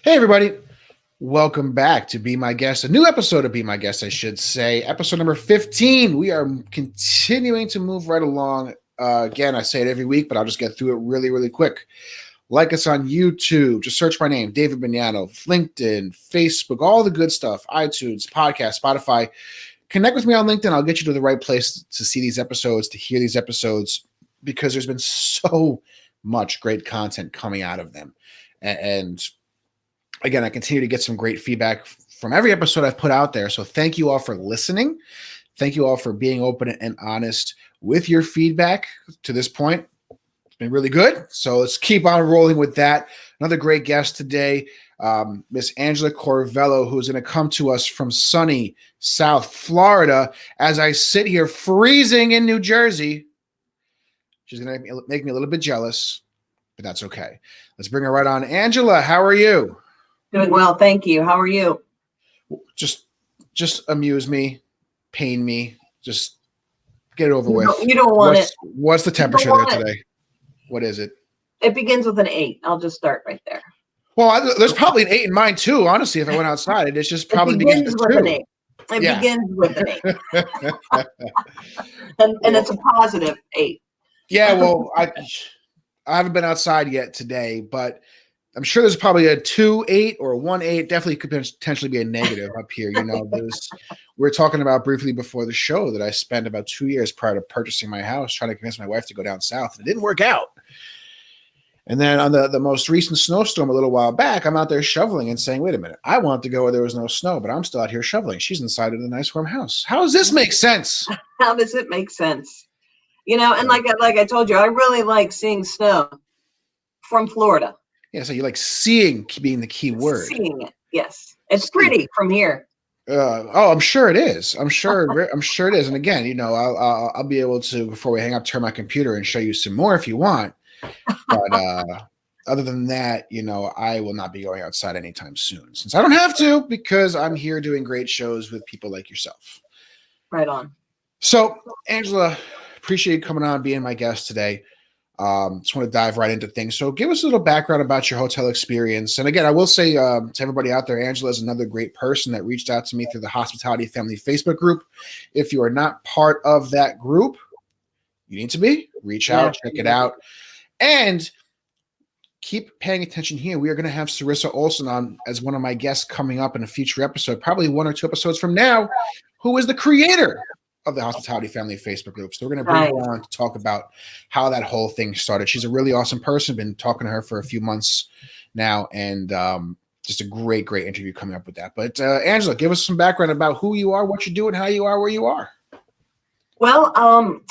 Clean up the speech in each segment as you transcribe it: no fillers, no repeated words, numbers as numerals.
Hey, everybody. Welcome back to Be My Guest, a new episode of Be My Guest, I should say, episode number 15. We are continuing to move right along. Again, I say it every week, but I'll just get through it really, really quick. Like us on YouTube. Just search my name, David Bignano, LinkedIn, Facebook, all the good stuff, iTunes, podcast, Spotify. Connect with me on LinkedIn. I'll get you to the right place to see these episodes, to hear these episodes, because there's been so much great content coming out of them. And again, I continue to get some great feedback from every episode I've put out there. So thank you all for listening. Thank you all for being open and honest with your feedback to this point. It's been really good. So let's keep on rolling with that. Another great guest today, Miss Angela Corvello, who's going to come to us from sunny South Florida. As I sit here freezing in New Jersey, she's going to make me a little bit jealous, but that's okay. Let's bring her right on. Angela, how are you? Doing well, thank you. How are you? Just amuse me, pain me, just get it over with. You don't want it. What's the temperature there today? What is it? It begins with an 8. I'll just start right there. Well, there's probably an 8 in mine too. Honestly, if I went outside, it's just probably begins with an 8. It begins with an 8, and it's a positive 8. Yeah, well, I haven't been outside yet today, but I'm sure there's probably a 2-8 or a 1-8. Definitely could potentially be a negative up here. You know, we were talking about briefly before the show that I spent about 2 years prior to purchasing my house trying to convince my wife to go down south. And it didn't work out. And then on the most recent snowstorm a little while back, I'm out there shoveling and saying, wait a minute, I wanted to go where there was no snow, but I'm still out here shoveling. She's inside of the nice warm house. How does this make sense? How does it make sense? You know, and like I told you, I really like seeing snow from Florida. Yeah, so you like seeing being the key word. Seeing it, yes. It's pretty from here. I'm sure it is. I'm sure it is. And again, you know, I'll be able to, before we hang up, turn my computer and show you some more if you want. But other than that, you know, I will not be going outside anytime soon, since I don't have to, because I'm here doing great shows with people like yourself. Right on. So, Angela, appreciate you coming on, being my guest today. Just want to dive right into things. So give us a little background about your hotel experience. And again, I will say to everybody out there, Angela is another great person that reached out to me through the Hospitality Family Facebook group. If you are not part of that group, you need to be. Reach out, check it out. And keep paying attention here. We are going to have Sarissa Olson on as one of my guests coming up in a future episode, probably 1 or 2 episodes from now, who is the creator of the Hospitality Family Facebook group. So we're going to bring her on to talk about how that whole thing started. She's a really awesome person. Been talking to her for a few months now, and just a great interview coming up with that. But Angela, give us some background about who you are, what you do, and how you are where you are. Well,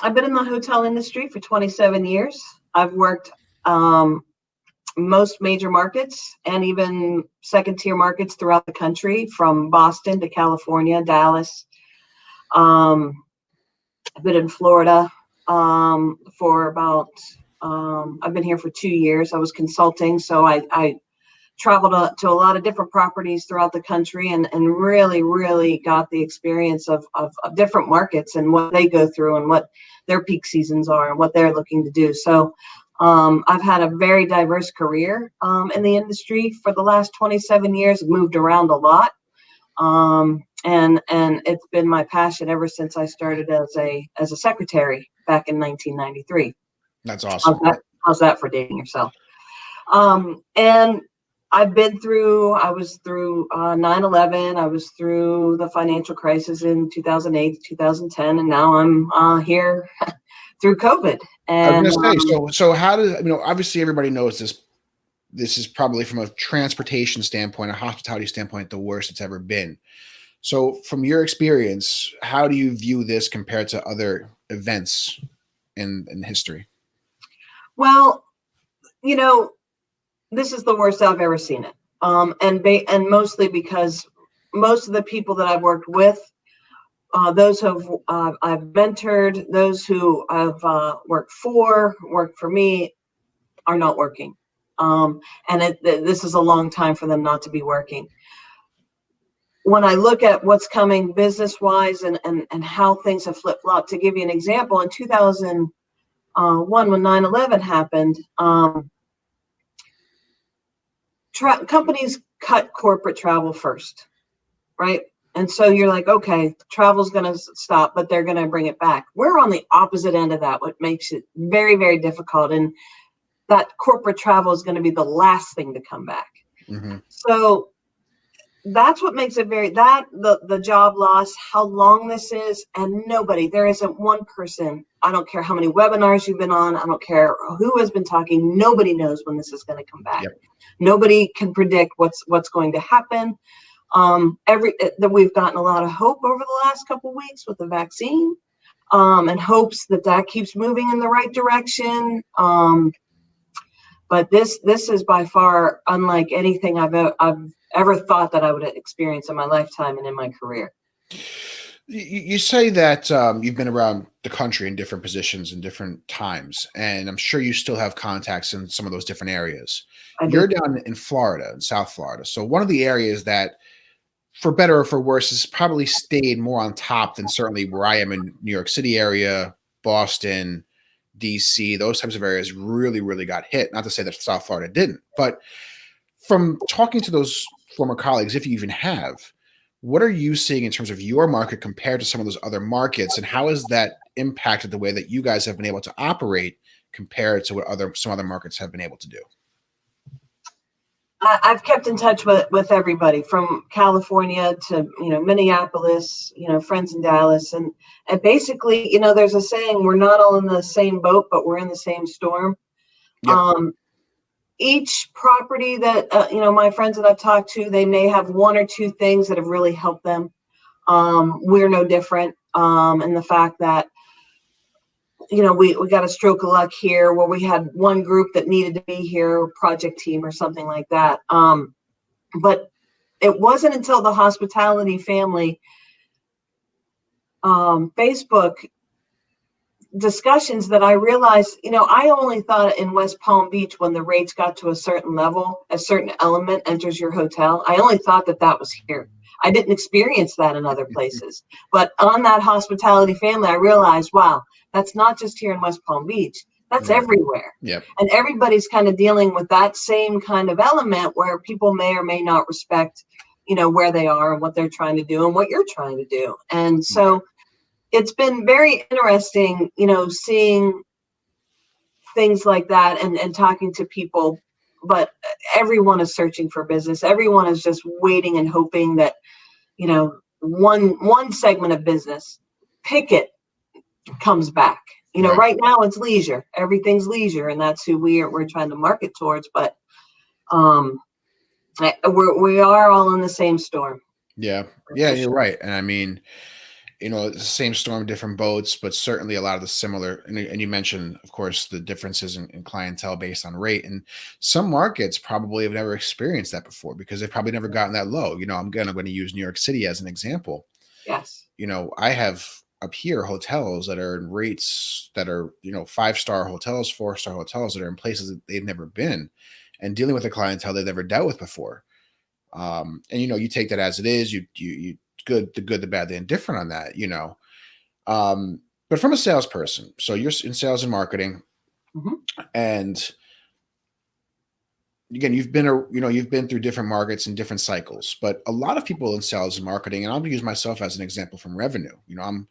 I've been in the hotel industry for 27 years. I've worked most major markets and even second-tier markets throughout the country, from Boston to California, Dallas. I've been in Florida for about, I've been here for 2 years. I was consulting, so I traveled to a lot of different properties throughout the country and really got the experience of different markets and what they go through and what their peak seasons are and what they're looking to do. So I've had a very diverse career in the industry for the last 27 years, moved around a lot. And it's been my passion ever since I started as a secretary back in 1993. That's awesome. How's that for dating yourself? And I was through 9/11. I was through the financial crisis in 2008, 2010, and now I'm here through COVID. And I was going to say, so how does, obviously everybody knows this. This is probably, from a transportation standpoint, a hospitality standpoint, the worst it's ever been. So from your experience, how do you view this compared to other events in history? Well, this is the worst I've ever seen it. And mostly because most of the people that I've worked with, those who I've mentored, those who I've worked for me, are not working. And this is a long time for them not to be working. When I look at what's coming business-wise and how things have flip-flopped, to give you an example, in 2001, when 9/11 happened, companies cut corporate travel first, right? And so you're like, okay, travel's going to stop, but they're going to bring it back. We're on the opposite end of that, what makes it very, very difficult. And that corporate travel is going to be the last thing to come back. Mm-hmm. So that's what makes it the job loss, how long this is, and there isn't one person. I don't care how many webinars you've been on. I don't care who has been talking. Nobody knows when this is going to come back. Yep. Nobody can predict what's going to happen. That we've gotten a lot of hope over the last couple of weeks with the vaccine, and hopes that keeps moving in the right direction. But this is by far unlike anything I've ever thought that I would experience in my lifetime and in my career. You say that you've been around the country in different positions in different times, and I'm sure you still have contacts in some of those different areas. You're down in Florida, in South Florida. So one of the areas that, for better or for worse, has probably stayed more on top than certainly where I am in New York City area, Boston, DC, those types of areas really, really got hit. Not to say that South Florida didn't, but from talking to those former colleagues, if you even have, what are you seeing in terms of your market compared to some of those other markets, and how has that impacted the way that you guys have been able to operate compared to what some other markets have been able to do? I've kept in touch with everybody from California to, Minneapolis, friends in Dallas. And basically, there's a saying, we're not all in the same boat, but we're in the same storm. Yep. Each property that, my friends that I've talked to, they may have one or two things that have really helped them. We're no different. And the fact that, we got a stroke of luck here where we had one group that needed to be here, a project team or something like that. But it wasn't until the hospitality family Facebook discussions that I realized, I only thought in West Palm Beach, when the rates got to a certain level, a certain element enters your hotel. I only thought that was here. I didn't experience that in other places. But on that hospitality family, I realized, wow, that's not just here in West Palm Beach. That's everywhere. Yep. And everybody's kind of dealing with that same kind of element where people may or may not respect, where they are and what they're trying to do and what you're trying to do. And so it's been very interesting, seeing things like that and talking to people. But everyone is searching for business. Everyone is just waiting and hoping that, one segment of business, pick it, comes back. Right now it's leisure. Everything's leisure, and that's who we're trying to market towards. But we are all in the same storm. Yeah, you're right. And I mean, it's the same storm, different boats, but certainly a lot of the similar. And you mentioned, of course, the differences in clientele based on rate. And some markets probably have never experienced that before because they've probably never gotten that low. I'm going to use New York City as an example. Yes. I have up here hotels that are in rates that are, 5-star hotels, 4-star hotels that are in places that they've never been and dealing with a clientele they've never dealt with before. And, you take that as it is, you good, the good, the bad, the indifferent on that, but from a salesperson, so you're in sales and marketing, and again, you've been through different markets and different cycles, but a lot of people in sales and marketing, and I'll use myself as an example from revenue. I'm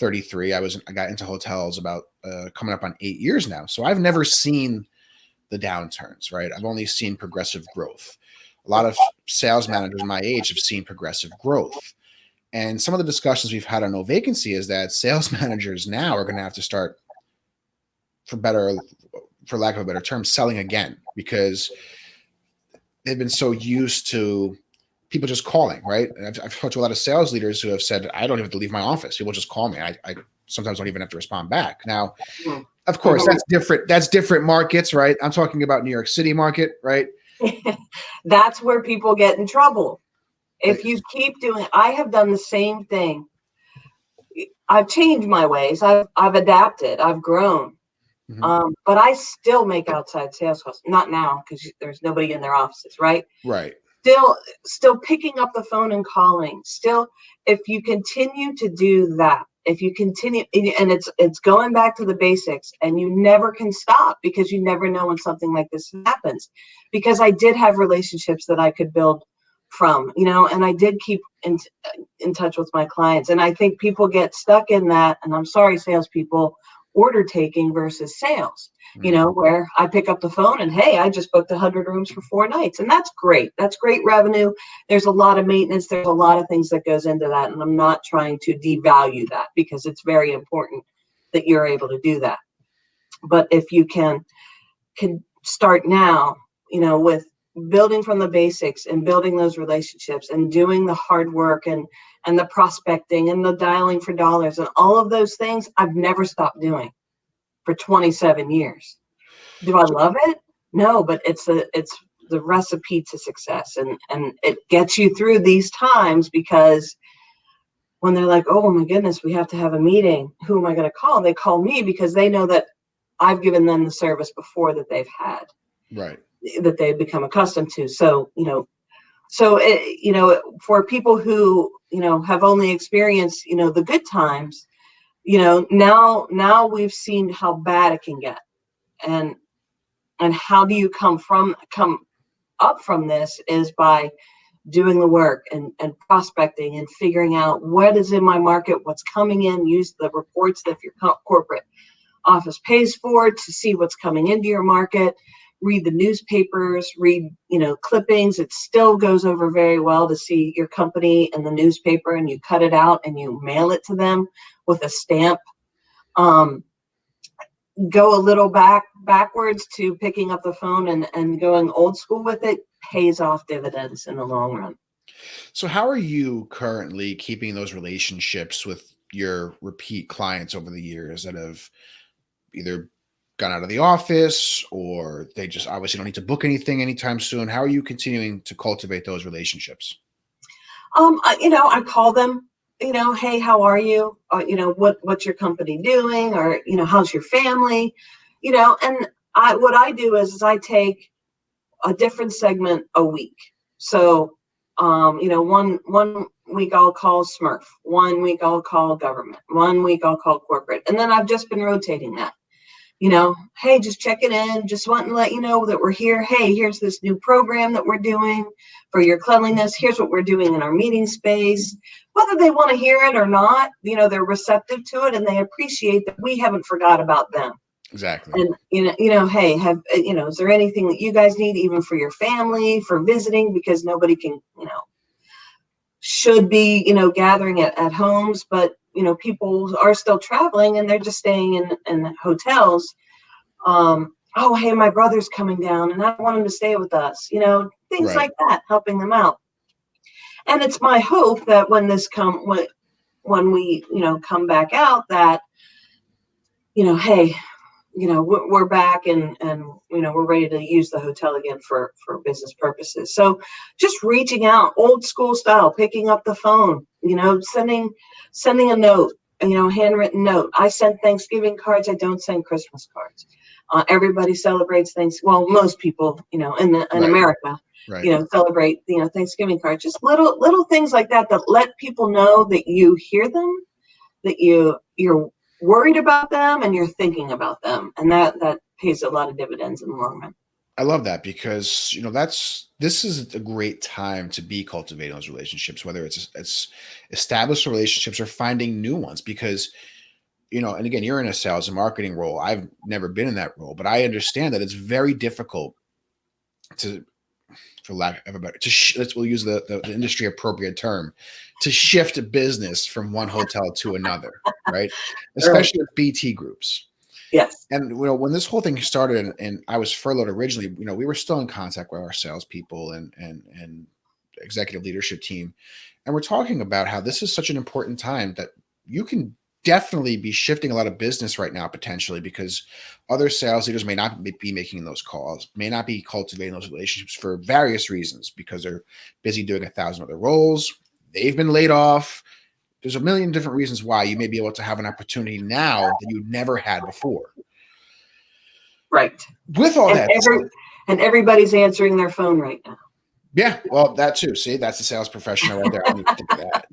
33. I got into hotels about coming up on 8 years now. So I've never seen the downturns, right? I've only seen progressive growth. A lot of sales managers my age have seen progressive growth. And some of the discussions we've had on No Vacancy is that sales managers now are going to have to start, for lack of a better term, selling again, because they've been so used to people just calling, right? And I've talked to a lot of sales leaders who have said, I don't even have to leave my office. People just call me. I sometimes don't even have to respond back. Now, of course, that's different. That's different markets, right? I'm talking about New York City market, right? That's where people get in trouble. If you keep doing, I have done the same thing. I've changed my ways. I've adapted. I've grown. But I still make outside sales calls. Not now because there's nobody in their offices, right? Right. Still picking up the phone and calling. Still, if you continue to do that, if you continue, and it's going back to the basics, and you never can stop, because you never know when something like this happens. Because I did have relationships that I could build from, and I did keep in touch with my clients. And I think people get stuck in that, and I'm sorry, salespeople, order taking versus sales, where I pick up the phone and, hey, I just booked 100 rooms for 4 nights. And that's great. That's great revenue. There's a lot of maintenance. There's a lot of things that goes into that. And I'm not trying to devalue that, because it's very important that you're able to do that. But if you can start now, with building from the basics and building those relationships and doing the hard work and the prospecting and the dialing for dollars and all of those things, I've never stopped doing for 27 years. Do I love it? No, but it's the recipe to success, and it gets you through these times, because when they're like, oh my goodness, we have to have a meeting, who am I going to call? They call me, because they know that I've given them the service before that they've had. Right. That they've become accustomed to. So, for people who, have only experienced, the good times, now we've seen how bad it can get. And how do you come up from this is by doing the work and prospecting and figuring out what is in my market, what's coming in, use the reports that your corporate office pays for to see what's coming into your market. Read the newspapers, read, clippings. It still goes over very well to see your company in the newspaper, and you cut it out and you mail it to them with a stamp. Go a little backwards to picking up the phone and going old school with it pays off dividends in the long run. So how are you currently keeping those relationships with your repeat clients over the years that have either gone out of the office, or they just obviously don't need to book anything anytime soon? How are you continuing to cultivate those relationships? I call them, hey, how are you? What's your company doing? Or, how's your family? And what I do is I take a different segment a week. So, one week I'll call Smurf, 1 week I'll call government, 1 week I'll call corporate. And then I've just been rotating that. Hey, just checking in, just wanting to let you know that we're here. Hey, here's this new program that we're doing for your cleanliness. Here's what we're doing in our meeting space. Whether they want to hear it or not, they're receptive to it, and they appreciate that we haven't forgot about them. Exactly. And, hey, is there anything that you guys need, even for your family, for visiting, because nobody can, should be, gathering at homes, but people are still traveling and they're just staying in hotels. Oh, hey, my brother's coming down and I want him to stay with us, things like that, helping them out. And it's my hope that when we, come back out, that, hey, we're back and we're ready to use the hotel again for business purposes. So just reaching out, old school style, picking up the phone, sending a note, handwritten note. I send Thanksgiving cards. I don't send Christmas cards. Everybody celebrates things. Well, most people, in America, celebrate, Thanksgiving cards. Just little things like that let people know that you hear them, that you're worried about them, and you're thinking about them, and that pays a lot of dividends in the long run. I love that, because this is a great time to be cultivating those relationships, whether it's established relationships or finding new ones, because and again, you're in a sales and marketing role. I've never been in that role, but I understand that it's very difficult to, for lack of a better, we'll use the industry appropriate term, to shift business from one hotel to another, right? Especially with BT groups. Yes. And when this whole thing started, and I was furloughed originally, we were still in contact with our salespeople and executive leadership team, and we're talking about how this is such an important time that you can definitely be shifting a lot of business right now, potentially, because other sales leaders may not be making those calls, may not be cultivating those relationships for various reasons, because they're busy doing 1,000 other roles. They've been laid off. There's a million different reasons why you may be able to have an opportunity now that you never had before. Right. With all that, and everybody's answering their phone right now. Yeah, well, that too. See, that's a sales professional right there. I didn't even think of that.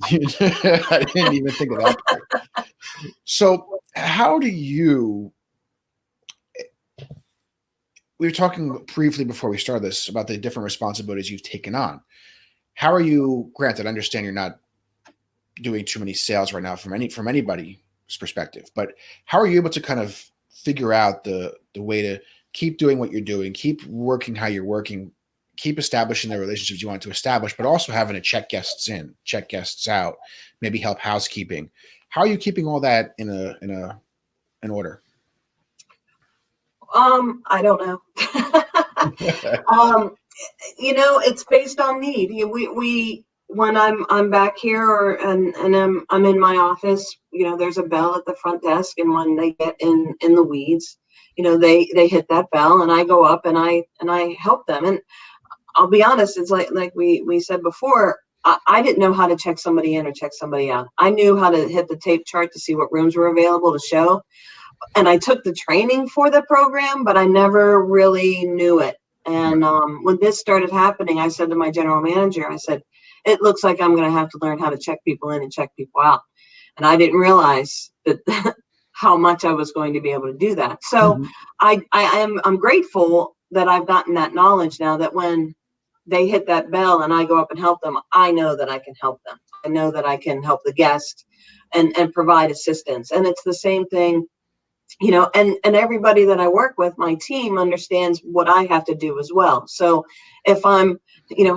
I didn't even think of that part. So how do you, we were talking briefly before we started this about the different responsibilities you've taken on. How are you, granted, I understand you're not doing too many sales right now from anybody's perspective, but how are you able to kind of figure out the way to keep doing what you're doing, keep working how you're working, keep establishing the relationships you want to establish, but also having to check guests in, check guests out, maybe help housekeeping? How are you keeping all that in order? I don't know. um, it's based on need. We when I'm back here and I'm in my office, there's a bell at the front desk, and when they get in the weeds, they hit that bell, and I go up and I help them. And I'll be honest, it's like we said before, I didn't know how to check somebody in or check somebody out. I knew how to hit the tape chart to see what rooms were available to show, and I took the training for the program, but I never really knew it. And when this started happening, I said to my general manager, I said, it looks like I'm going to have to learn how to check people in and check people out. And I didn't realize that how much I was going to be able to do that. So Mhm. I'm grateful that I've gotten that knowledge now, that when they hit that bell and I go up and help them, I know that I can help them. I know that I can help the guest and provide assistance. And it's the same thing, and everybody that I work with, my team, understands what I have to do as well. So if I'm,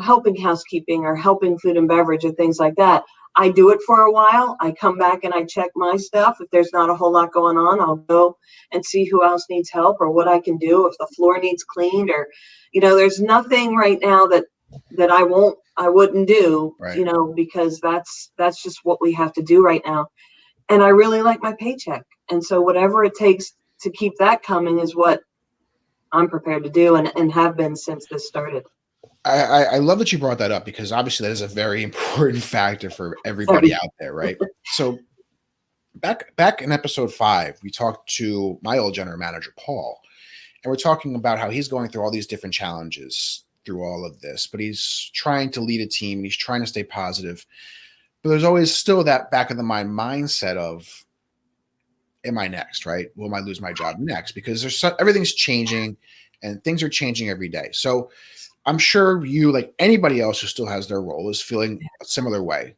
helping housekeeping or helping food and beverage or things like that, I do it for a while. I come back and I check my stuff. If there's not a whole lot going on, I'll go and see who else needs help or what I can do. If the floor needs cleaned, or, there's nothing right now that I wouldn't do, Right. because that's just what we have to do right now. And I really like my paycheck. And so whatever it takes to keep that coming is what I'm prepared to do, and have been since this started. I love that you brought that up, because obviously that is a very important factor for everybody Every out there, right? So back in episode 5, we talked to my old general manager, Paul, and we're talking about how he's going through all these different challenges through all of this, but he's trying to lead a team and he's trying to stay positive. But there's always still that back of the mind mindset of, am I next, right? Will I lose my job next? Because everything's changing and things are changing every day. So I'm sure you, like anybody else who still has their role, is feeling a similar way.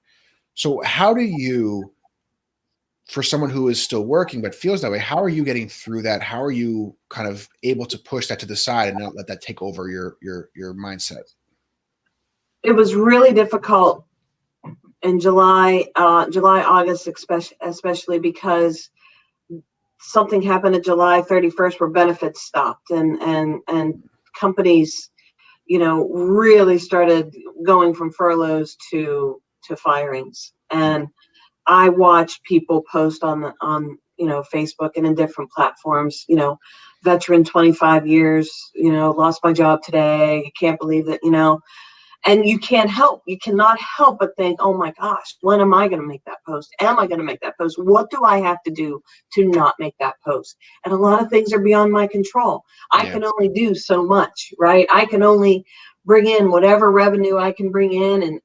So how do you, for someone who is still working but feels that way, how are you getting through that? How are you kind of able to push that to the side and not let that take over your mindset? It was really difficult in August, especially because something happened at July 31st where benefits stopped, and companies, really started going from furloughs to firings. And I watch people post on Facebook and in different platforms, veteran 25 years, lost my job today. Can't believe that, and you cannot help but think, oh my gosh, when am I going to make that post? Am I going to make that post? What do I have to do to not make that post? And a lot of things are beyond my control. I Yeah. can only do so much, right? I can only bring in whatever revenue I can bring in,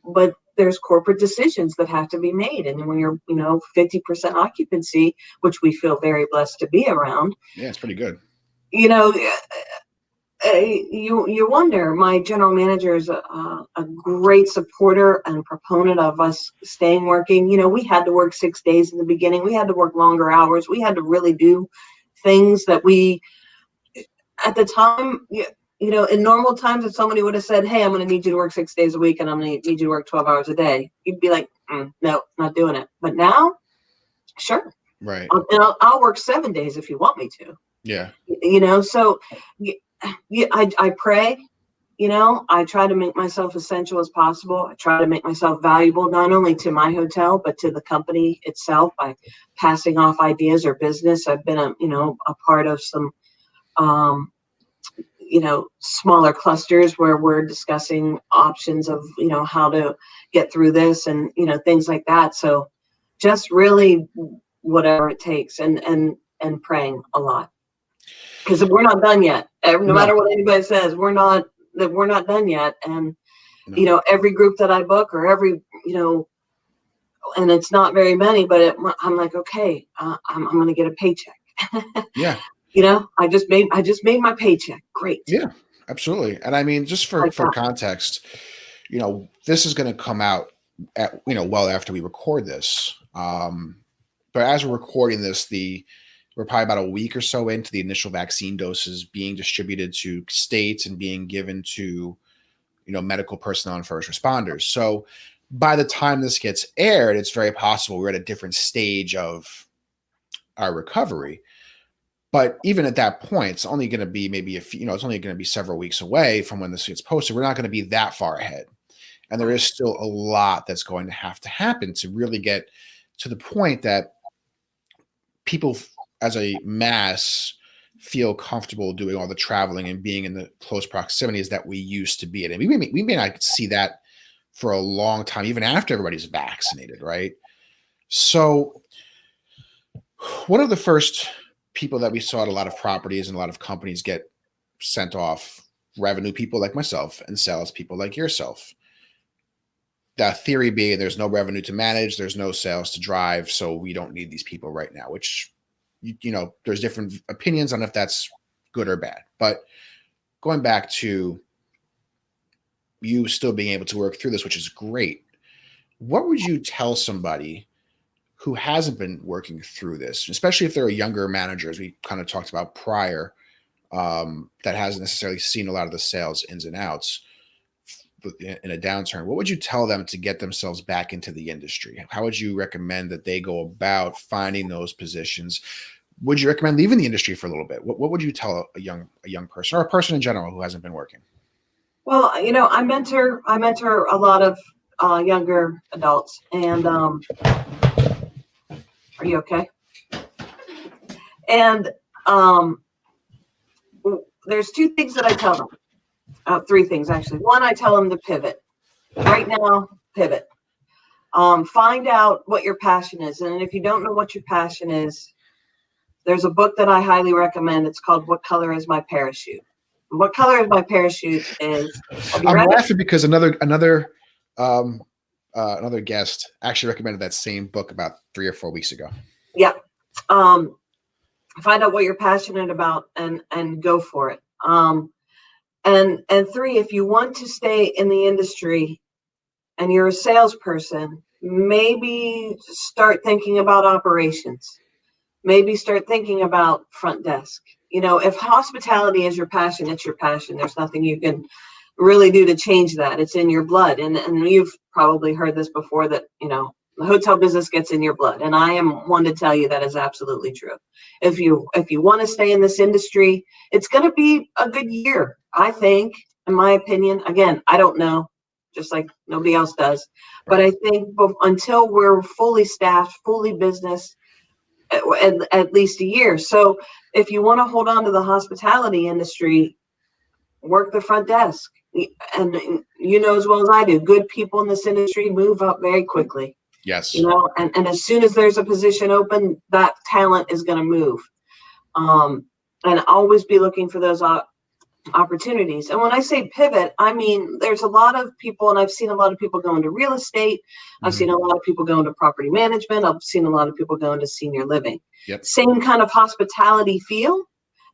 but there's corporate decisions that have to be made. And when you're, 50% occupancy, which we feel very blessed to be around, Yeah, it's pretty good. you know, you wonder. My general manager is a great supporter and proponent of us staying working. We had to work 6 days in the beginning. We had to work longer hours. We had to really do things that we, at the time, in normal times, if somebody would have said, hey, I'm going to need you to work 6 days a week and I'm going to need you to work 12 hours a day, you'd be like, no, not doing it. But now, sure. Right. I'll work 7 days if you want me to. Yeah. So I pray. I try to make myself essential as possible. I try to make myself valuable, not only to my hotel, but to the company itself, by passing off ideas or business. I've been a part of some, smaller clusters where we're discussing options of, how to get through this, and, things like that. So just really whatever it takes, and praying a lot, because we're not done yet. No No, matter what anybody says, we're not done yet. And no. every group that I book, or every and it's not very many, but I'm like, okay, I'm going to get a paycheck. Yeah. I just made my paycheck. Great. Yeah, absolutely. And I mean, just for Like for that. context, this is going to come out at well after we record this. But as we're recording this, we're probably about a week or so into the initial vaccine doses being distributed to states and being given to medical personnel and first responders. So by the time this gets aired, it's very possible we're at a different stage of our recovery. But even at that point, it's only going to be maybe a few, it's only going to be several weeks away from when this gets posted. We're not going to be that far ahead. And there Right. is still a lot that's going to have to happen to really get to the point that people as a mass feel comfortable doing all the traveling and being in the close proximities that we used to be in. And we may not see that for a long time, even after everybody's vaccinated, right? So one of the first people that we saw at a lot of properties and a lot of companies get sent off, revenue people like myself and sales people like yourself. That theory being there's no revenue to manage, there's no sales to drive, so we don't need these people right now, which, there's different opinions on if that's good or bad. But going back to you still being able to work through this, which is great, what would you tell somebody who hasn't been working through this, especially if they're a younger manager, as we kind of talked about prior, that hasn't necessarily seen a lot of the sales ins and outs in a downturn? What would you tell them to get themselves back into the industry? How would you recommend that they go about finding those positions? Would you recommend leaving the industry for a little bit? What would you tell a young person or a person in general who hasn't been working? Well, I mentor a lot of younger adults, and are you okay? And um, there's two things that I tell them. Three things actually. One, I tell them to pivot. Right now, pivot. Find out what your passion is, and if you don't know what your passion is, there's a book that I highly recommend. It's called "What Color Is My Parachute." What color is my parachute is? Have you I'm read it? laughing because um, another guest actually recommended that same book about 3 or 4 weeks ago. Yeah. Um, find out what you're passionate about and go for it. And three, if you want to stay in the industry and you're a salesperson, maybe start thinking about operations. Maybe start thinking about front desk. If hospitality is your passion, it's your passion. There's nothing you can really do to change that. It's in your blood. And you've probably heard this before that, the hotel business gets in your blood. And I am one to tell you that is absolutely true. If you want to stay in this industry, it's going to be a good year, I think, in my opinion. Again, I don't know, just like nobody else does. But Right. I think until we're fully staffed, fully business, at least a year. So if you want to hold on to the hospitality industry, work the front desk. And you know as well as I do, good people in this industry move up very quickly. Yes. And as soon as there's a position open, that talent is going to move. And always be looking for those opportunities. And when I say pivot, I mean, there's a lot of people, and I've seen a lot of people go into real estate. I've Mm-hmm. seen a lot of people go into property management. I've seen a lot of people go into senior living. Yep. Same kind of hospitality feel,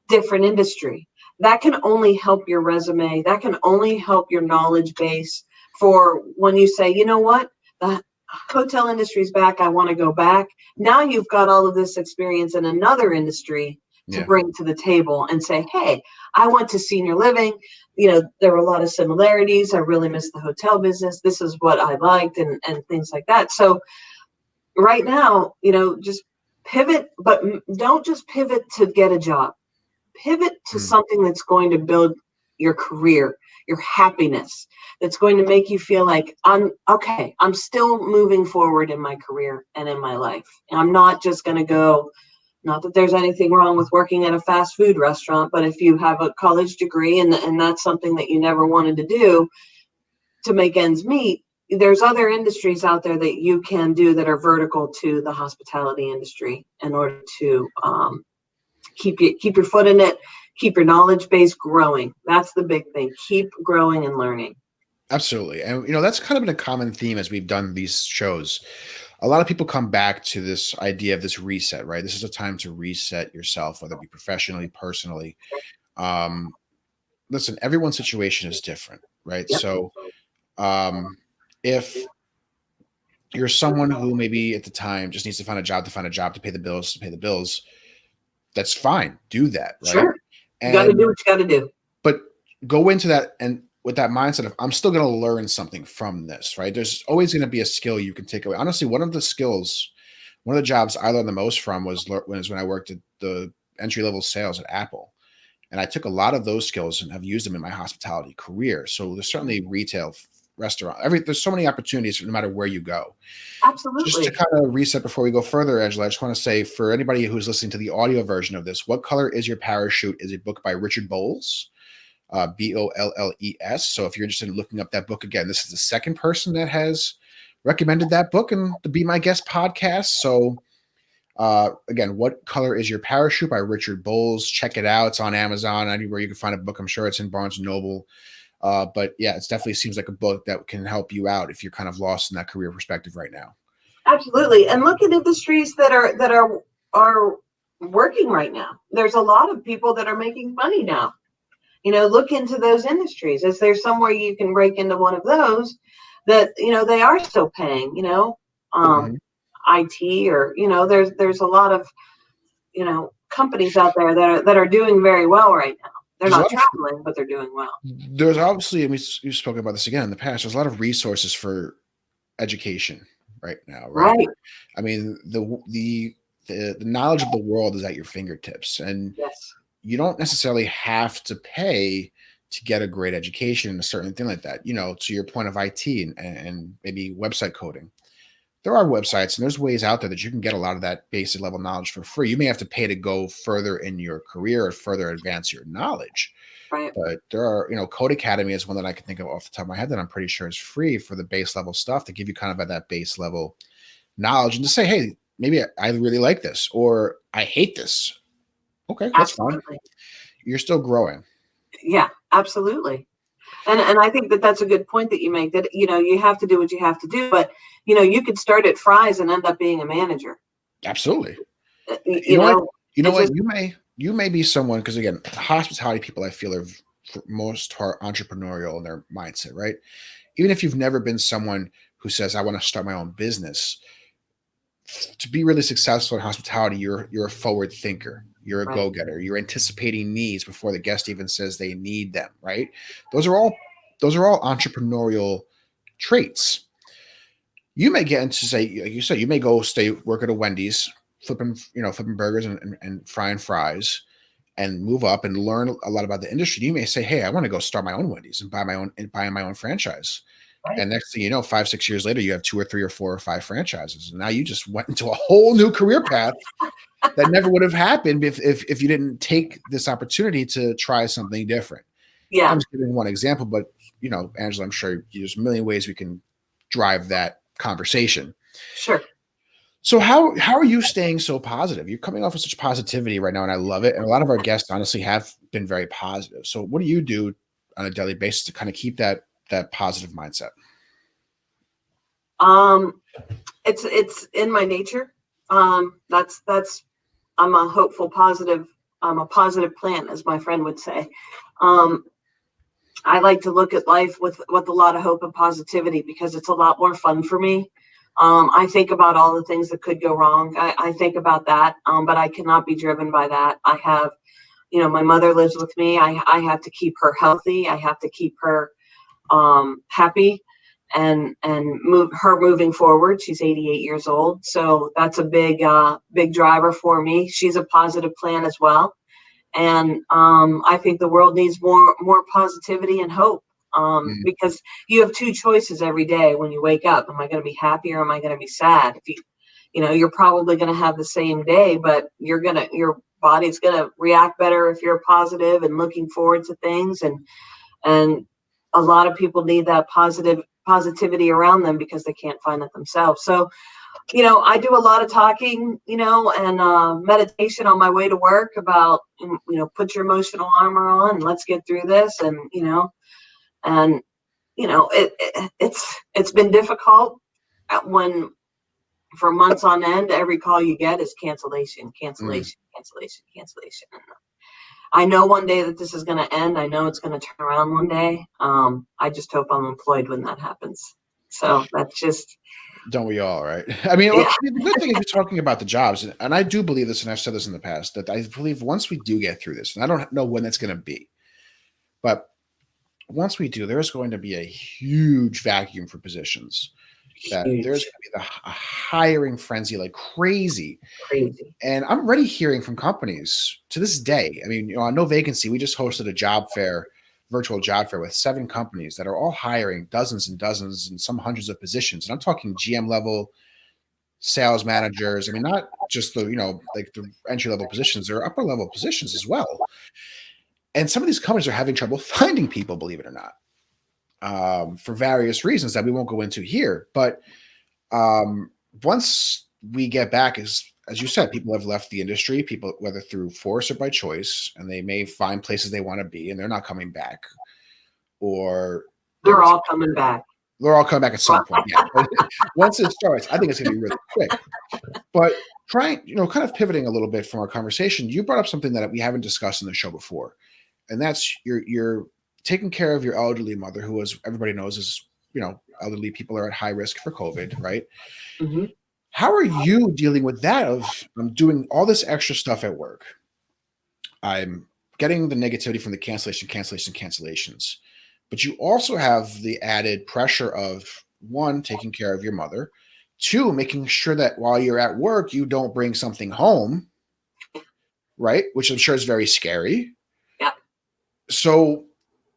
different industry. That can only help your resume. That can only help your knowledge base for when you say, you know what, the hotel industry is back. I want to go back. Now you've got all of this experience in another industry to Yeah. bring to the table and say, hey, I went to senior living. There were a lot of similarities. I really missed the hotel business. This is what I liked and things like that. So right now, just pivot, but don't just pivot to get a job. Pivot to Mm. something that's going to build your career, your happiness, that's going to make you feel like I'm okay. I'm still moving forward in my career and in my life. And I'm not just going to go, not that there's anything wrong with working at a fast food restaurant, but if you have a college degree and that's something that you never wanted to do to make ends meet, there's other industries out there that you can do that are vertical to the hospitality industry in order to keep your foot in it, keep your knowledge base growing. That's the big thing. Keep growing and learning. Absolutely. And that's kind of been a common theme as we've done these shows. a lot of people come back to this idea of this reset, right? This is a time to reset yourself, whether it be professionally, personally. Um, Listen, everyone's situation is different, right? Yep. So um, if you're someone who maybe at the time just needs to find a job to find a job to pay the bills, that's fine. Do that, right? Sure. You got to do And what you got to do. but go into that and with that mindset of I'm still going to learn something from this, right? There's always going to be a skill you can take away. Honestly, one of the jobs I learned the most from was when I worked at the entry level sales at Apple. And I took a lot of those skills and have used them in my hospitality career. So there's certainly retail, restaurant, there's so many opportunities no matter where you go. Just to Absolutely. kind of reset before we go further, Angela, I just want to say for anybody who's listening to the audio version of this, What Color is Your Parachute is a book by Richard Bowles, Bolles. So if you're interested in looking up that book again, this is the second person that has recommended that book in the Be My Guest podcast. So again, What Color is Your Parachute by Richard Bowles. Check it out. It's on Amazon, anywhere you can find a book. I'm sure it's in Barnes and Noble. But yeah, it definitely seems like a book that can help you out if you're kind of lost in that career perspective right now. Absolutely. And look at industries that are working right now. There's a lot of people that are making money now. Look into those industries. Is there somewhere you can break into one of those that, they are still paying, Mhm. IT, or, there's a lot of, companies out there that are doing very well right now. They're There's a not lot of traveling, but they're doing well. there's obviously, and we've spoken about this again in the past. There's a lot of resources for education right now, right? Right. I mean, the knowledge of the world is at your fingertips, and Yes. you don't necessarily have to pay to get a great education in a certain thing like that. To your point of IT and maybe website coding, there are websites and there's ways out there that you can get a lot of that basic level knowledge for free. You may have to pay to go further in your career or further advance your knowledge. Right. But there are, Code Academy is one that I can think of off the top of my head that I'm pretty sure is free for the base level stuff to give you kind of at that base level knowledge and to say, hey, maybe I really like this or I hate this. Okay, that's fine. Absolutely. You're still growing. Yeah, absolutely. And I think that that's a good point that you make, that, you have to do what you have to do, but, you could start at Fry's and end up being a manager. Absolutely. You You know what? know, You know it's what? just You may be someone because again, hospitality people I feel are for most part entrepreneurial in their mindset, right? Even if you've never been someone who says I want to start my own business, to be really successful in hospitality, you're a forward thinker. You're a right. go-getter. You're anticipating needs before the guest even says they need them, right? Those are all those are all entrepreneurial traits. You may get into say, like you said, you may go stay work at a Wendy's, flipping burgers and frying fries, and move up and learn a lot about the industry. You may say, hey, I want to go start my own Wendy's and buy my own franchise. Right. And next thing you know, 5, 6 years later, you have 2 or 3 or 4 or 5 franchises. And now you just went into a whole new career path that never would have happened if you didn't take this opportunity to try something different. Yeah. I'm just giving one example, but Angela, I'm sure there's a million ways we can drive that conversation. Sure. So how are you staying so positive? You're coming off of such positivity right now, and I love it. And a lot of our guests honestly have been very positive. So what do you do on a daily basis to kind of keep that positive mindset? Um, it's in my nature. That's I'm a hopeful, positive. I'm a positive plant, as my friend would say. Um, I like to look at life with a lot of hope and positivity because it's a lot more fun for me. I think about all the things that could go wrong. I think about that, but I cannot be driven by that. I have, my mother lives with me. I have to keep her healthy. I have to keep her happy and moving forward. She's 88 years old, so that's a big driver for me. She's a positive plant as well, and I think the world needs more positivity and hope, Mhm. because you have two choices every day when you wake up. Am I going to be happy or am I going to be sad? If you're probably going to have the same day, but your body's going to react better if you're positive and looking forward to things, and a lot of people need that positivity around them because they can't find it themselves. So, I do a lot of talking, and meditation on my way to work about, put your emotional armor on and let's get through this. And it's been difficult when for months on end, every call you get is cancellation, Mm. cancellation, cancellation, cancellation. I know one day that this is going to end. I know it's going to turn around one day. I just hope I'm employed when that happens. So that's just, Don't we all, right? I mean, yeah. the good thing is you're talking about the jobs, and I do believe this, and I've said this in the past, that I believe once we do get through this, and I don't know when that's going to be, but once we do, there's going to be a huge vacuum for positions. That there's Huge, going to be a hiring frenzy like crazy. crazy. And I'm already hearing from companies to this day. I mean, on No Vacancy, we just hosted a job fair, virtual job fair with 7 companies that are all hiring dozens and dozens and some hundreds of positions. And I'm talking GM level, sales managers. I mean, not just the, like the entry level positions, there are upper level positions as well. And some of these companies are having trouble finding people, believe it or not, for various reasons that we won't go into here. But um, once we get back, as you said, people have left the industry, people whether through force or by choice, and they may find places they want to be, and they're not coming back, or They're they're all coming back. they're all coming back at some point. Yeah, but once it starts, I think it's going to be really quick. But trying, kind of pivoting a little bit from our conversation, you brought up something that we haven't discussed in the show before, and that's you're taking care of your elderly mother, who, as everybody knows, is elderly people are at high risk for COVID, right? Hmm. How are you dealing with that? Of I'm doing all this extra stuff at work. I'm getting the negativity from the cancellations. But you also have the added pressure of one, taking care of your mother, two, making sure that while you're at work, you don't bring something home, right? Which I'm sure is very scary. Yeah. So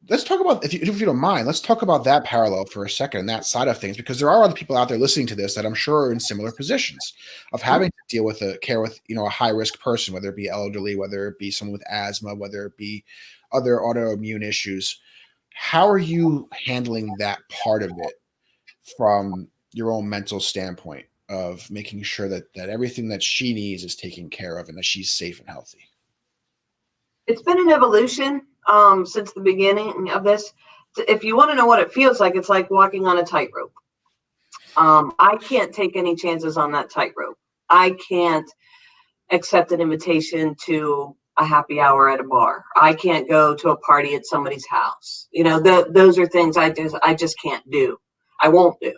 let's talk about, if you don't mind, let's talk about that parallel for a second, that side of things, because there are other people out there listening to this that I'm sure are in similar positions of having to deal with a high risk person, whether it be elderly, whether it be someone with asthma, whether it be other autoimmune issues. How are you handling that part of it from your own mental standpoint of making sure that everything that she needs is taken care of and that she's safe and healthy? It's been an evolution since the beginning of this. If you want to know what it feels like, it's like walking on a tightrope. I can't take any chances on that tightrope. I can't accept an invitation to a happy hour at a bar. I can't go to a party at somebody's house. Those are things I just can't do. I won't do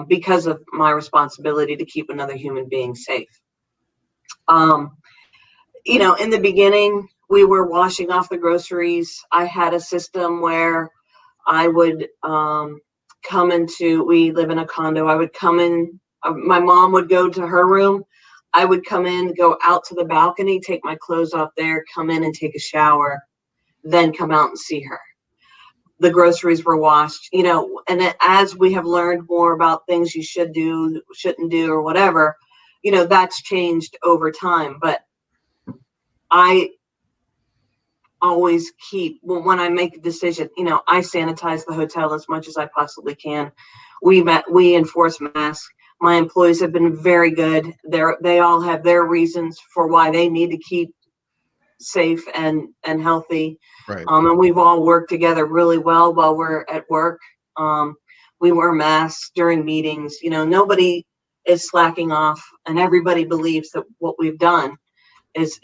because of my responsibility to keep another human being safe. Um, in the beginning, we were washing off the groceries. I had a system where I would we live in a condo. I would come in, my mom would go to her room. I would come in, go out to the balcony, take my clothes off there, come in and take a shower, then come out and see her. The groceries were washed, and as we have learned more about things you should do, shouldn't do, or whatever, that's changed over time. But I always when I make a decision, I sanitize the hotel as much as I possibly can. We enforce masks. My employees have been very good. They all have their reasons for why they need to keep safe and healthy. Right. And we've all worked together really well while we're at work. We wear masks during meetings. Nobody is slacking off, and everybody believes that what we've done is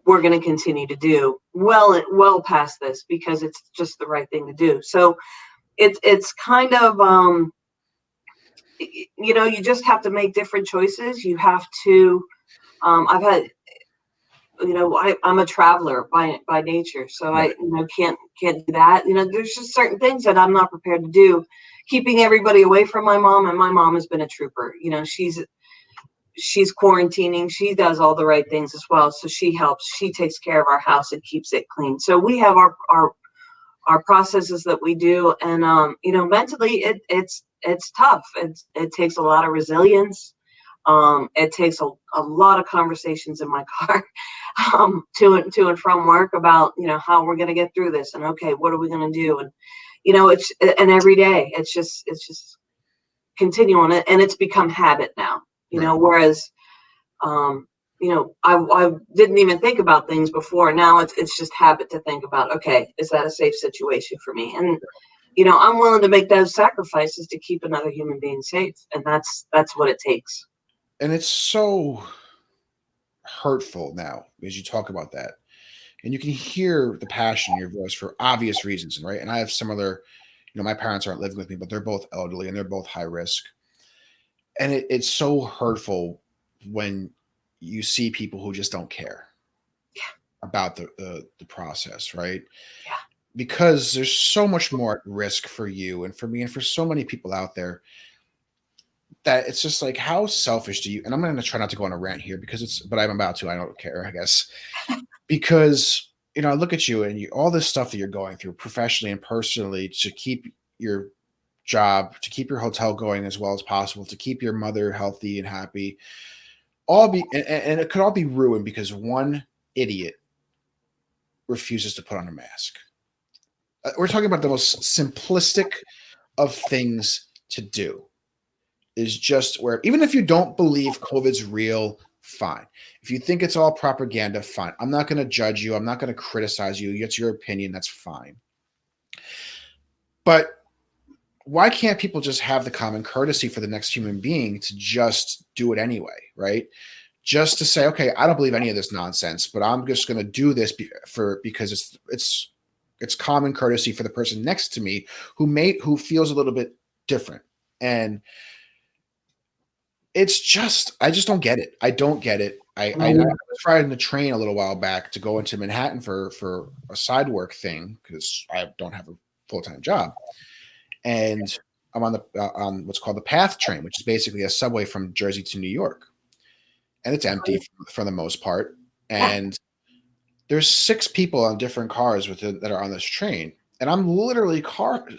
we're going to continue to do well past this, because it's just the right thing to do. So it's kind of you just have to make different choices. You have to I've had I'm a traveler by nature, so I Right. can't do that. There's just certain things that I'm not prepared to do. Keeping everybody away from my mom, and my mom has been a trooper. She's quarantining. She does all the right things as well. So she helps. She takes care of our house and keeps it clean. So we have our processes that we do, and mentally it's tough. It takes a lot of resilience. It takes a lot of conversations in my car to and from work about how we're going to get through this, and okay, what are we going to do, and it's and every day it's just continuing it, and it's become habit now. Right. Whereas I didn't even think about things before. Now it's just habit to think about, okay, is that a safe situation for me? And I'm willing to make those sacrifices to keep another human being safe. And that's what it takes. And it's so hurtful now as you talk about that. And you can hear the passion in your voice for obvious reasons, right? And I have similar, my parents aren't living with me, but they're both elderly and they're both high risk. And it's so hurtful when you see people who just don't care about the process, right? Yeah. Because there's so much more at risk for you and for me and for so many people out there that it's just like, how selfish do you? And I'm going to try not to go on a rant here but I'm about to. I don't care, I guess, because I look at you and all this stuff that you're going through professionally and personally to keep your job, to keep your hotel going as well as possible, to keep your mother healthy and happy, and it could all be ruined because one idiot refuses to put on a mask. We're talking about the most simplistic of things to do is just where, even if you don't believe COVID's real, fine. If you think it's all propaganda, fine. I'm not going to judge you. I'm not going to criticize you. It's your opinion. That's fine. But why can't people just have the common courtesy for the next human being to just do it anyway, right? Just to say, okay, I don't believe any of this nonsense, but I'm just going to do this because it's common courtesy for the person next to me who feels a little bit different. And it's just, I just don't get it. I don't get it. I was riding the train a little while back to go into Manhattan for a side work thing because I don't have a full-time job. And I'm on what's called the PATH train, which is basically a subway from Jersey to New York. And it's empty for the most part. And there's 6 people on different cars that are on this train. And I'm literally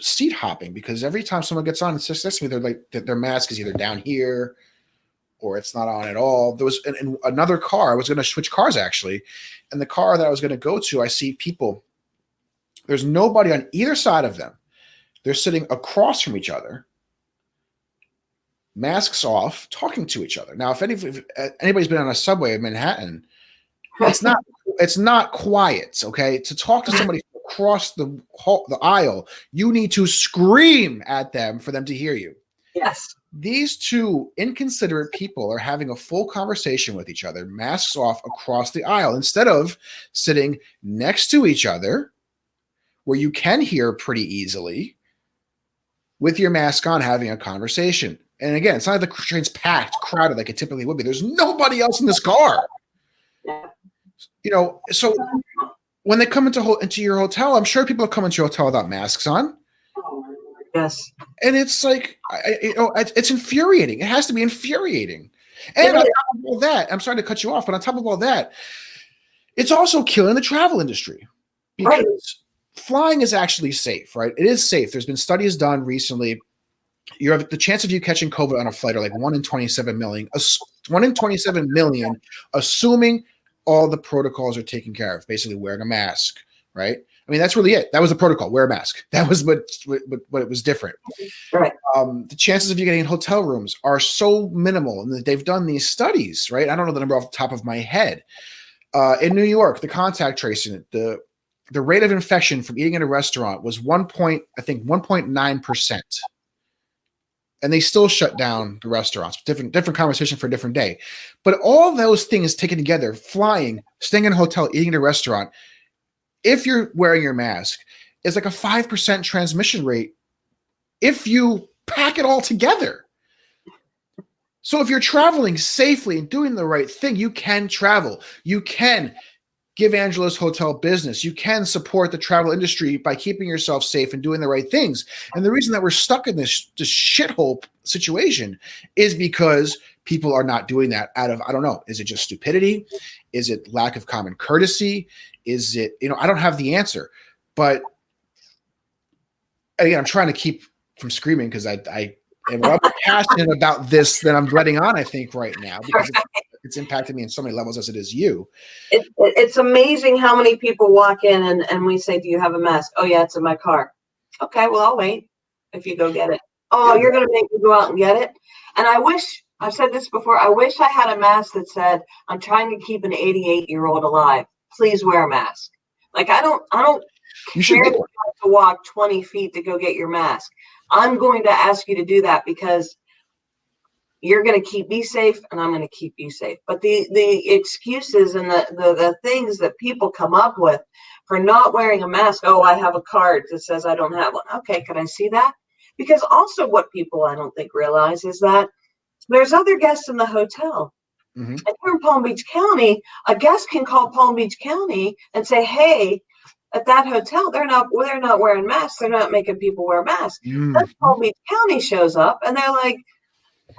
seat hopping because every time someone gets on and sits next to me, they're like, their mask is either down here or it's not on at all. There was in another car. I was going to switch cars actually. And the car that I was going to go to, I see people. There's nobody on either side of them. They're sitting across from each other, masks off, talking to each other. Now, if anybody's been on a subway in Manhattan, it's not quiet. Okay, to talk to somebody across the aisle, you need to scream at them for them to hear you. Yes. These 2 inconsiderate people are having a full conversation with each other, masks off across the aisle, instead of sitting next to each other, where you can hear pretty easily, with your mask on, having a conversation. And again, it's not like the train's packed, crowded like it typically would be. There's nobody else in this car. So when they come into your hotel, I'm sure people come into your hotel without masks on. Yes. And it's like, it's infuriating. It has to be infuriating. And on top of all that, I'm sorry to cut you off, but on top of all that, it's also killing the travel industry because flying is actually safe, right? It is safe. There's been studies done recently. You have the chance of you catching COVID on a flight are like 1 in 27 million. 1 in 27 million, assuming all the protocols are taken care of, basically wearing a mask, right? I mean, that's really it. That was the protocol, wear a mask. That was what it was different. Right. The chances of you getting in hotel rooms are so minimal, and they've done these studies, right? I don't know the number off the top of my head. In New York, the contact tracing, the rate of infection from eating in a restaurant was 1.9%. And they still shut down the restaurants. Different conversation for a different day. But all those things taken together, flying, staying in a hotel, eating in a restaurant, if you're wearing your mask, is like a 5% transmission rate if you pack it all together. So if you're traveling safely and doing the right thing, you can travel. You can give Angela's Hotel business. You can support the travel industry by keeping yourself safe and doing the right things. And the reason that we're stuck in this shithole situation is because people are not doing that out of, I don't know, is it just stupidity? Is it lack of common courtesy? Is it, I don't have the answer. But again, I'm trying to keep from screaming because I am more passionate about this than I'm letting on, I think, right now, because it's impacted me in so many levels as it is you. It's amazing how many people walk in and we say, do you have a mask? Oh, yeah, it's in my car. Okay, well, I'll wait if you go get it. Oh, you're going to make me go out and get it? And I've said this before, I wish I had a mask that said, I'm trying to keep an 88-year-old alive. Please wear a mask. Like, I don't You should Parents make one. have to walk 20 feet to go get your mask. I'm going to ask you to do that because you're going to keep me safe and I'm going to keep you safe. But the excuses and the things that people come up with for not wearing a mask, oh, I have a card that says I don't have one. Okay, can I see that? Because also what people I don't think realize is that there's other guests in the hotel. Mm-hmm. And here in Palm Beach County, a guest can call Palm Beach County and say, hey, at that hotel, they're not wearing masks. They're not making people wear masks. Then Mm-hmm. Palm Beach County shows up and they're like,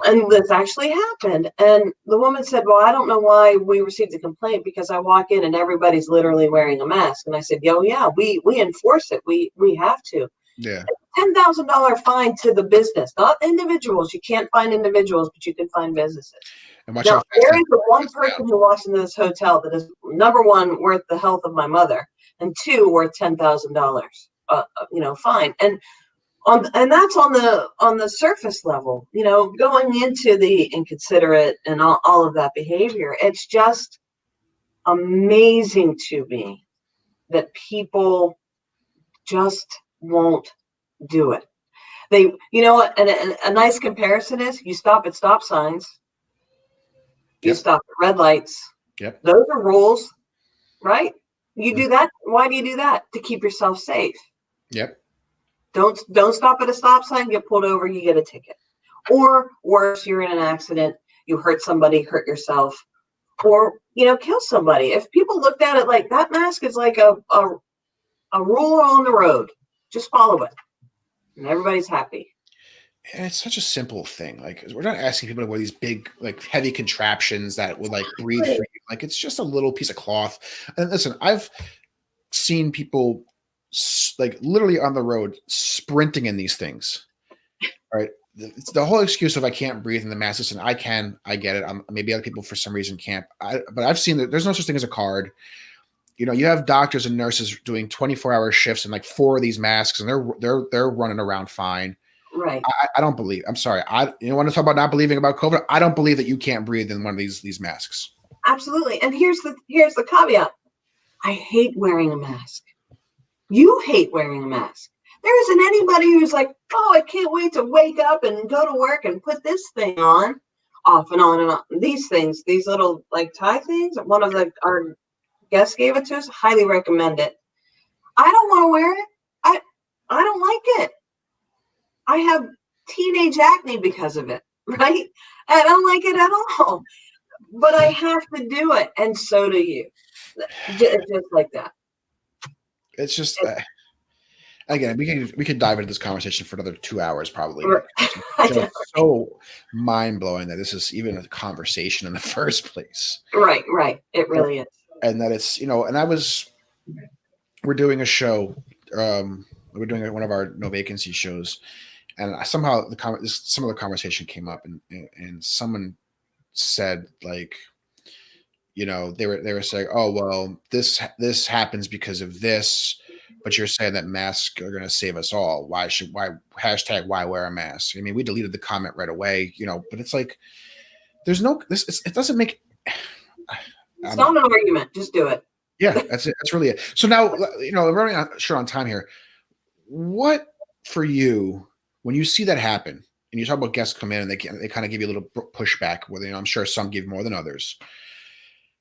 and this actually happened. And the woman said, well, I don't know why we received a complaint because I walk in and everybody's literally wearing a mask. And I said, yo, yeah, we enforce it. We have to. Yeah. $10,000 fine to the business, not individuals. You can't find individuals, but you can find businesses. And watch Now, how fast there that is the one gets person down. who walks into this hotel that is, number one, worth the health of my mother, and two, worth $10,000, fine. And that's on the surface level, going into the inconsiderate and all of that behavior. It's just amazing to me that people just won't do it. They, what, and a nice comparison is you stop at stop signs, you Yep. stop at red lights. Yep. Those are rules, right? You Mm-hmm. do that. Why do you do that? To keep yourself safe. Yep. Don't stop at a stop sign, get pulled over, you get a ticket. Or worse, you're in an accident, you hurt somebody, hurt yourself, or kill somebody. If people looked at it like that, mask is like a rule on the road. Just follow it. And everybody's happy. And it's such a simple thing. Like we're not asking people to wear these big, like heavy contraptions that would like breathe for you. Like it's just a little piece of cloth. And listen, I've seen people like literally on the road sprinting in these things. Right. It's the whole excuse of I can't breathe in the mask. Listen, I can. I get it. Maybe other people for some reason can't. But I've seen that there's no such thing as a card. You have doctors and nurses doing 24-hour shifts in like 4 of these masks, and they're running around fine. Right. I don't believe. I'm sorry. You want to talk about not believing about COVID? I don't believe that you can't breathe in one of these masks. Absolutely. And here's the caveat. I hate wearing a mask. You hate wearing a mask. There isn't anybody who's like, oh, I can't wait to wake up and go to work and put this thing on, off and on and on. These things, these little like tie things. One of our guests gave it to us. Highly recommend it. I don't want to wear it. I don't like it. I have teenage acne because of it, right? I don't like it at all. But I have to do it, and so do you. Just like that. It's just again, we could dive into this conversation for another 2 hours probably. It's just so mind blowing that this is even a conversation in the first place. Right. It really is. And that it's and we're doing a show. We're doing one of our no vacancy shows, and somehow some of the conversation came up, and someone said like, they were saying, oh well, this happens because of this, but you're saying that masks are going to save us all. Why wear a mask? I mean, we deleted the comment right away, but it's like there's no it doesn't make. It's not an argument. Just do it. Yeah, that's it. That's really it. So now, we're running short on time here. What for you when you see that happen, and you talk about guests come in and they kind of give you a little pushback, whether I'm sure some give more than others.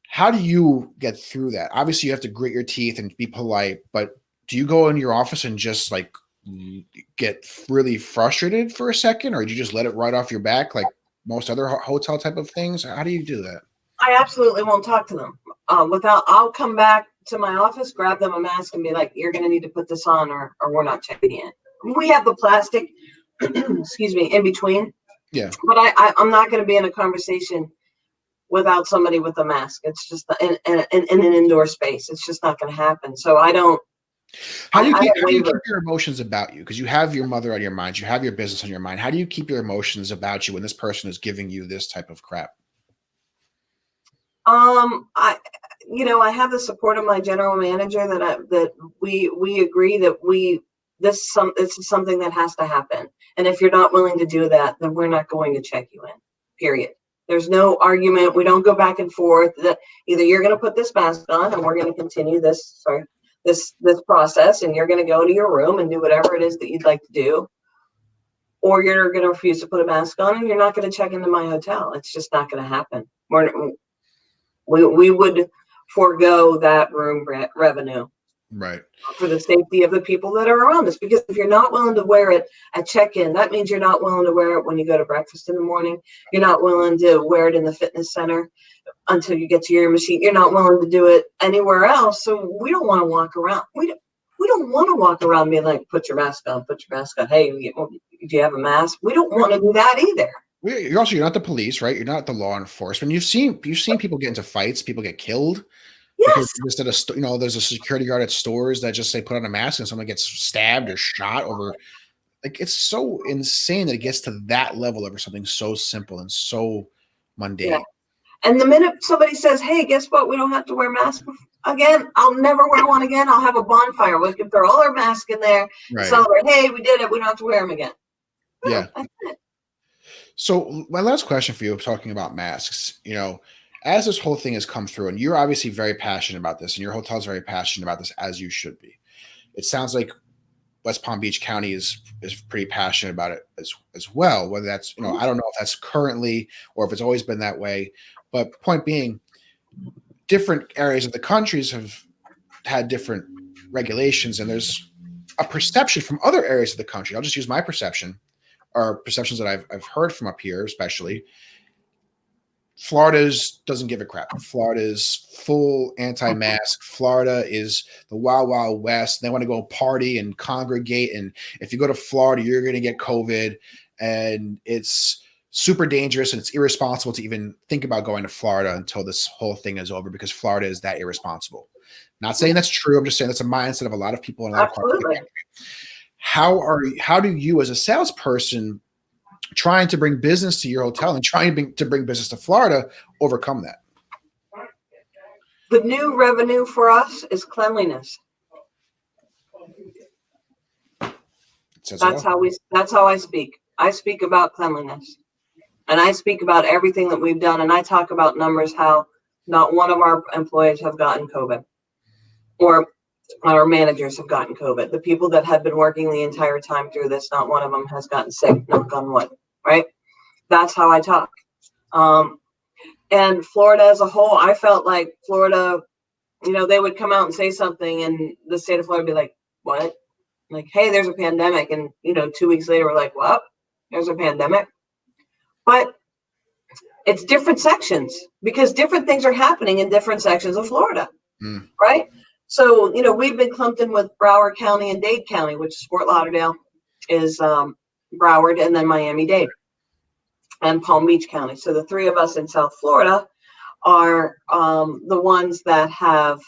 How do you get through that? Obviously, you have to grit your teeth and be polite, but do you go in your office and just like get really frustrated for a second, or do you just let it right off your back like most other hotel type of things? How do you do that? I absolutely won't talk to them. I'll come back to my office, grab them a mask, and be like, "You're going to need to put this on, or we're not checking in." We have the plastic, excuse me, in between. Yeah, but I'm not going to be in a conversation without somebody with a mask. It's just in an indoor space. It's just not going to happen. So I don't. How do you keep your emotions about you? Because you have your mother on your mind, you have your business on your mind. How do you keep your emotions about you when this person is giving you this type of crap? I have the support of my general manager that we agree that this is something that has to happen. And if you're not willing to do that, then we're not going to check you in. Period. There's no argument. We don't go back and forth. That either you're going to put this mask on, and we're going to continue this this process, and you're going to go to your room and do whatever it is that you'd like to do, or you're going to refuse to put a mask on, and you're not going to check into my hotel. It's just not going to happen. We would forego that room revenue Right. for the safety of the people that are around us. Because if you're not willing to wear it at check-in, that means you're not willing to wear it when you go to breakfast in the morning. You're not willing to wear it in the fitness center until you get to your machine. You're not willing to do it anywhere else. So we don't want to walk around. We don't want to walk around being like, put your mask on, put your mask on. Hey, do you have a mask? We don't want to do that either. You're not the police, right? You're not the law enforcement. You've seen people get into fights, people get killed. Yes. Because just at there's a security guard at stores that just say put on a mask and someone gets stabbed or shot over. Like, it's so insane that it gets to that level over something so simple and so mundane. Yeah. And the minute somebody says, hey, guess what? We don't have to wear masks again. I'll never wear one again. I'll have a bonfire. We can throw all our masks in there and celebrate. Hey, we did it. We don't have to wear them again. Yeah. So my last question for you, talking about masks, as this whole thing has come through, and you're obviously very passionate about this, and your hotel's very passionate about this, as you should be. It sounds like West Palm Beach County is pretty passionate about it as well. Whether that's, I don't know if that's currently or if it's always been that way. But point being, different areas of the countries have had different regulations, and there's a perception from other areas of the country. I'll just use my perception, or perceptions that I've heard from up here, especially. Florida doesn't give a crap. Florida is full anti-mask. Florida is the wild, wild west. They want to go party and congregate. And if you go to Florida, you're going to get COVID. And it's super dangerous, and it's irresponsible to even think about going to Florida until this whole thing is over, because Florida is that irresponsible. Not saying that's true. I'm just saying that's a mindset of a lot of people in a lot of parts of the country. How do you, as a salesperson, trying to bring business to your hotel and trying to bring business to Florida, overcome that? The new revenue for us is cleanliness. That's how I speak. I speak about cleanliness, and I speak about everything that we've done. And I talk about numbers, how not one of our employees have gotten COVID, or our managers have gotten COVID. The people that have been working the entire time through this, not one of them has gotten sick, knock on wood, right? That's how I talk. And Florida as a whole, I felt like Florida, they would come out and say something, and the state of Florida would be like, what? Like, hey, there's a pandemic. And, 2 weeks later, we're like, what? There's a pandemic. But it's different sections, because different things are happening in different sections of Florida, right? So, we've been clumped in with Broward County and Dade County, which is Fort Lauderdale, is Broward, and then Miami-Dade, and Palm Beach County. So the three of us in South Florida are the ones that have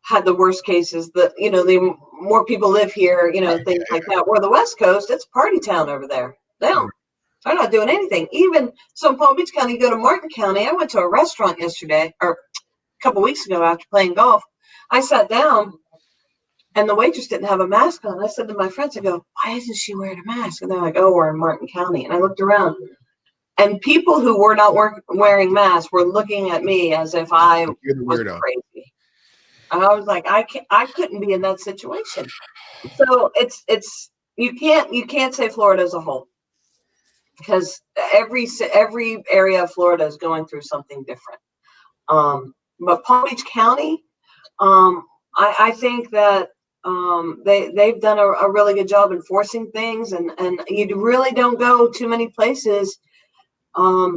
had the worst cases. The more people live here, things like that. Where the West Coast, it's party town over there. They're not doing anything. Even so, in Palm Beach County, you go to Martin County. I went to a restaurant yesterday, or a couple weeks ago, after playing golf. I sat down, and the waitress didn't have a mask on. I said to my friends, I go, why isn't she wearing a mask? And they're like, oh, we're in Martin County. And I looked around, and people who were not wearing masks were looking at me as if I was crazy. And I was like, I couldn't be in that situation. So it's you can't say Florida as a whole, because every area of Florida is going through something different. But Palm Beach County, I think that they've done a really good job enforcing things, and you really don't go too many places.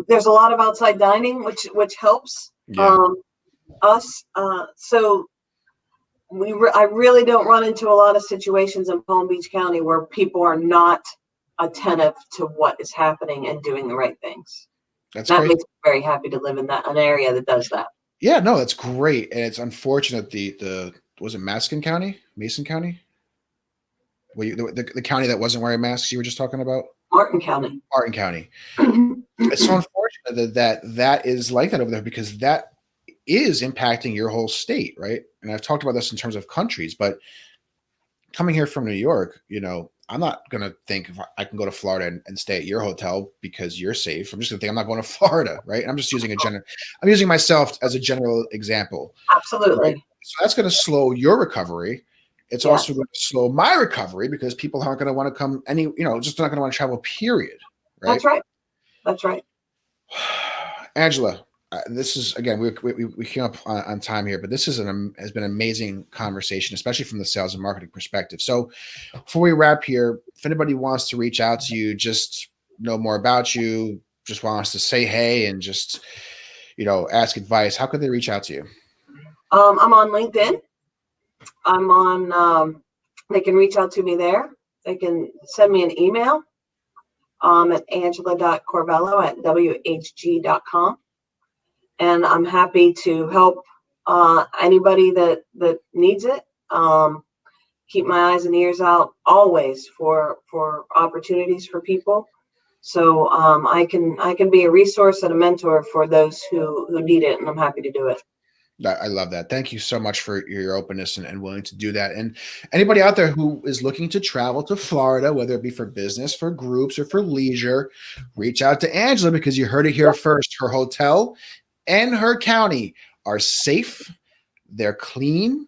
There's a lot of outside dining, which helps us. So I really don't run into a lot of situations in Palm Beach County where people are not attentive to what is happening and doing the right things. That makes me very happy to live in an area that does that. Yeah, no, that's great. And it's unfortunate was it Mason County? The county that wasn't wearing masks you were just talking about? Martin County. It's so unfortunate that is like that over there, because that is impacting your whole state, right? And I've talked about this in terms of countries, but coming here from New York, I'm not going to think if I can go to Florida and stay at your hotel because you're safe. I'm just going to think I'm not going to Florida, right? And I'm just using I'm using myself as a general example, right? Absolutely. So that's going to slow your recovery. It's also Yes. going to slow my recovery because people aren't going to want to come just not going to want to travel, period, right? That's right. That's right. Angela, this is again we came up on time here, but this is has been an amazing conversation, especially from the sales and marketing perspective. So before we wrap here, if anybody wants to reach out to you, just know more about you, just wants to say hey and just ask advice, how could they reach out to you? I'm on LinkedIn. I'm on. They can reach out to me there. They can send me an email at angela.corvello@whg.com. And I'm happy to help anybody that needs it. Keep my eyes and ears out always for opportunities for people. So I can be a resource and a mentor for those who need it, and I'm happy to do it. I love that. Thank you so much for your openness and willing to do that. And anybody out there who is looking to travel to Florida, whether it be for business, for groups, or for leisure, reach out to Angela because you heard it here first. Her hotel and her county are safe, they're clean,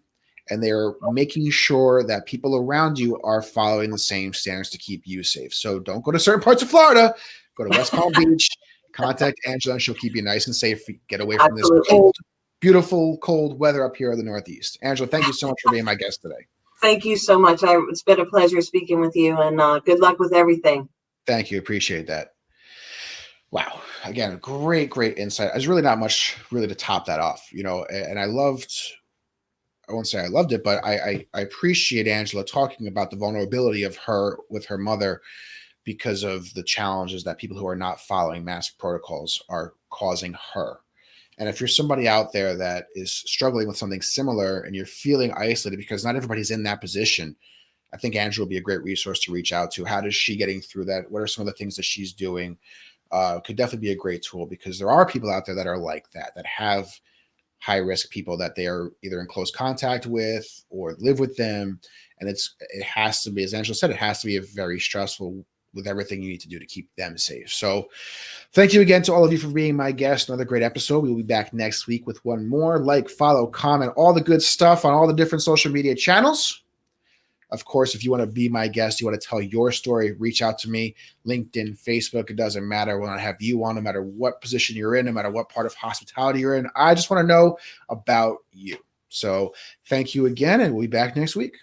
and they're making sure that people around you are following the same standards to keep you safe. So don't go to certain parts of Florida. Go to West Palm Beach, contact Angela, and she'll keep you nice and safe. Get away from this Absolutely. cold, beautiful, cold weather up here in the Northeast. Angela, thank you so much for being my guest today. Thank you so much. It's been a pleasure speaking with you, and good luck with everything. Thank you. Appreciate that. Wow. Again, great, great insight. There's really not much really to top that off, and I won't say I loved it, but I appreciate Angela talking about the vulnerability of her with her mother because of the challenges that people who are not following mask protocols are causing her. And if you're somebody out there that is struggling with something similar and you're feeling isolated because not everybody's in that position, I think Angela will be a great resource to reach out to. How does she getting through that? What are some of the things that she's doing? Could definitely be a great tool because there are people out there that are like that have high risk people that they are either in close contact with or live with them. And it has to be, as Angela said, it has to be a very stressful with everything you need to do to keep them safe. So thank you again to all of you for being my guest. Another great episode. We will be back next week with one more. Like, follow, comment, all the good stuff on all the different social media channels. Of course, if you want to be my guest, you want to tell your story, reach out to me. LinkedIn, Facebook, it doesn't matter. We want to have you on, no matter what position you're in, no matter what part of hospitality you're in. I just want to know about you. So thank you again, and we'll be back next week.